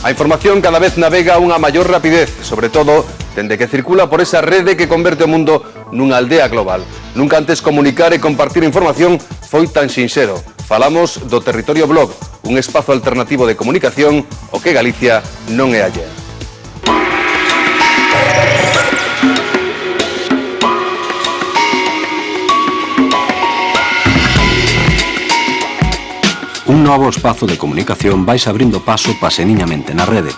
A información cada vez navega a unha maior rapidez, sobre todo dende que circula por esa rede que converte o mundo nunha aldea global. Nunca antes comunicar e compartir información foi tan sinxero. Falamos do Territorio Blog, un espazo alternativo de comunicación o que Galicia non é allea. Un novo espazo de comunicación vais abrindo paso paseniñamente na rede.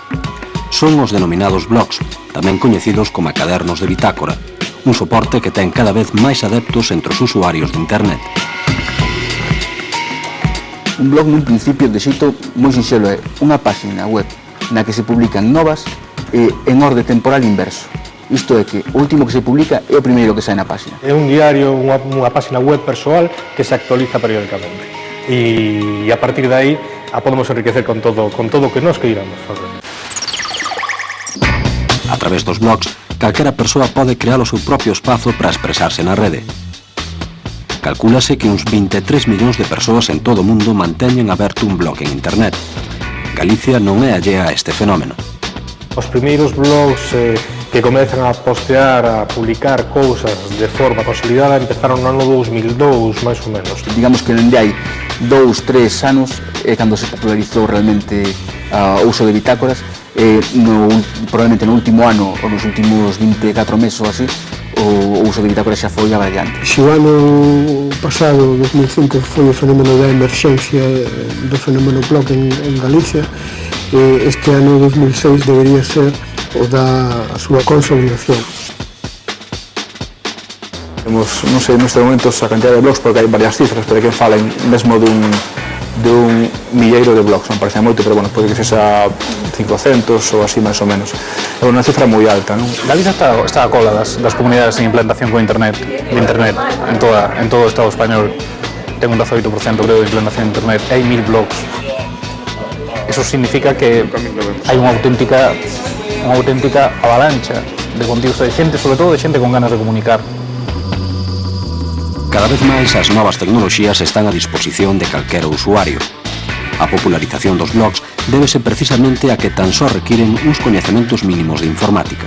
Son os denominados blogs, tamén coñecidos como cadernos de bitácora, un soporte que ten cada vez máis adeptos entre os usuarios de internet. Un blog nun principio de xeito moi sinxelo é unha páxina web na que se publican novas en orde temporal inverso. Isto é que o último que se publica é o primeiro que sai na páxina. É un diario, unha páxina web persoal que se actualiza periódicamente. E a partir de aí a podemos enriquecer con todo o que nos queiramos fazer. A través dos blogs, calquera persoa pode crear o seu propio espazo para expresarse na rede. Calcúlase que uns 23 millóns de persoas en todo o mundo manteñen aberto un blog en internet. Galicia non é allea a este fenómeno. Os primeiros blogs que comezan a postear, a publicar cousas de forma consolidada empezaron no ano 2002, máis ou menos. Digamos que dende hai 2-3 anos é cando se popularizou realmente o uso de bitácoras. Probablemente no último ano ou nos últimos 24 meses ou así o uso de bitácoras xa foi abrallante. Se o ano pasado, 2005, foi o fenómeno da emerxencia do fenómeno blog en Galicia, este ano 2006 debería ser o da súa consolidación. Temos, non sei, neste momento a cantidad de blogs, porque hai varias cifras, pero hai quen falen mesmo dun milleiro de blogs, non parece moito, pero bueno, pode que sexa 500 ou así máis ou menos. É unha cifra moi alta, non? Galicia está a cola das comunidades en implantación con internet, en todo o Estado español. Ten un 18% creo de implantación de internet, hai 1000 blogs. Eso significa que hai unha auténtica avalancha de contidos de xente, sobre todo de xente con ganas de comunicar. Cada vez máis as novas tecnoloxías están a disposición de calquera usuario. A popularización dos blogs débese precisamente a que tan só requiren uns coñecementos mínimos de informática.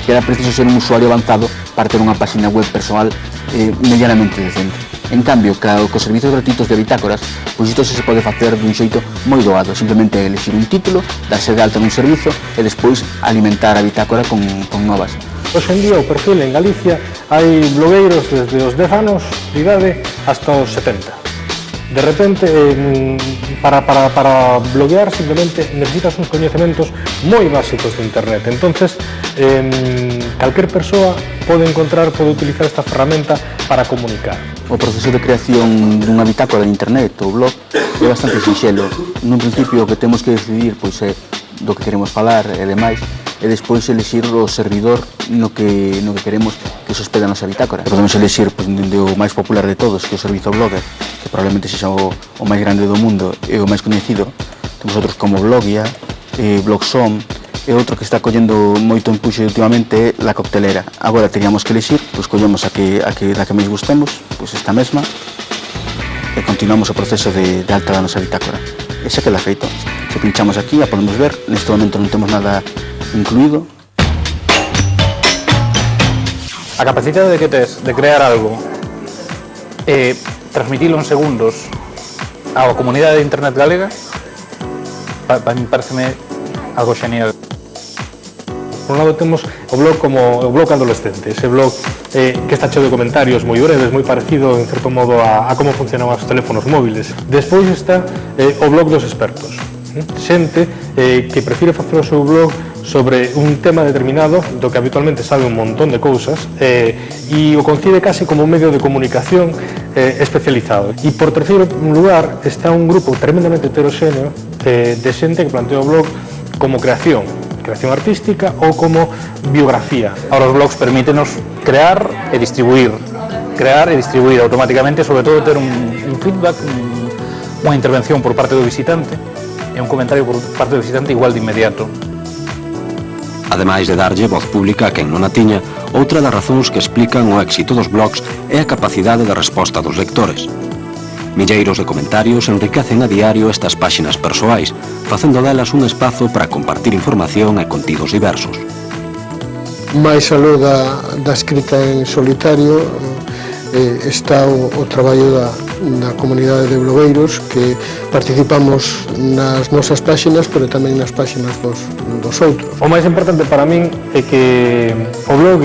Era preciso ser un usuario avanzado para ter unha páxina web persoal medianamente decente. En cambio, cos servizos gratuitos de bitácoras, pois isto se pode facer dun xeito moi doado, simplemente elixir un título, darse de alta nun servizo e despois alimentar a bitácora con novas. Hoxe en día o perfil en Galicia hai blogueiros desde os 10 anos de idade hasta os 70. De repente, para bloguear simplemente necesitas uns coñecementos moi básicos de internet. Entonces, calquer persoa pode utilizar esta ferramenta para comunicar. O proceso de creación dunha bitácora de internet ou blog é bastante sinxelo. Nun principio o que temos que decidir pois é do que queremos falar e demais, e despois elixir o servidor no que queremos que se hospede a nosa bitácora. Podemos elixir o máis popular de todos, que é o servizo Blogger, que probablemente sexa o máis grande do mundo e o máis coñecido. Temos outros como Blogia, Blogsom, e outro que está collendo moito empuxe últimamente é La Coctelera. Agora teríamos que elixir, pois collemos da que máis gustemos, pois esta mesma, e continuamos o proceso de alta da nosa bitácora. E xa queda feito. Se pinchamos aquí, a podemos ver, neste momento non temos nada incluído. A capacidade que tes de crear algo e transmitilo en segundos á comunidade de internet galega para mí pareceme algo genial. Por un lado temos o blog como o blog adolescente, ese blog que está cheo de comentarios moi breves, moi parecido en certo modo a como funcionan os teléfonos móviles. Despois está o blog dos expertos, xente que prefire facer o seu blog sobre un tema determinado do que habitualmente sabe un montón de cousas e o concibe casi como un medio de comunicación especializado. E por terceiro lugar está un grupo tremendamente heteroxéneo de xente que plantea o blog como creación artística ou como biografía. Ahora os blogs permítenos crear e distribuir automáticamente, sobre todo ter un feedback, unha intervención por parte do visitante e un comentario por parte do visitante igual de inmediato. Ademais de darlle voz pública a quen non a tiña, outra das razóns que explican o éxito dos blogs é a capacidade de resposta dos lectores. Milleiros de comentarios enriquecen a diario estas páxinas persoais, facendo delas un espazo para compartir información e contidos diversos. Mais aló da escrita en solitario está o traballo da comunidade de blogueiros que participamos nas nosas páxinas, pero tamén nas páxinas dos outros. O máis importante para min é que o meu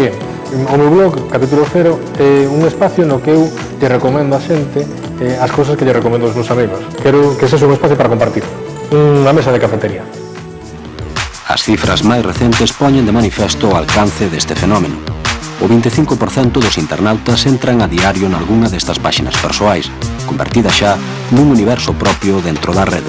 blog, Capítulo Cero, é un espacio no que eu lle recomendo a xente as cousas que lle recomendo aos meus amigos. Quero que ese é un espacio para compartir, unha mesa de cafetería. As cifras máis recentes poñen de manifesto o alcance deste fenómeno. O 25% dos internautas entran a diario nalgúna destas páxinas persoais, convertidas xa nun universo propio dentro da rede.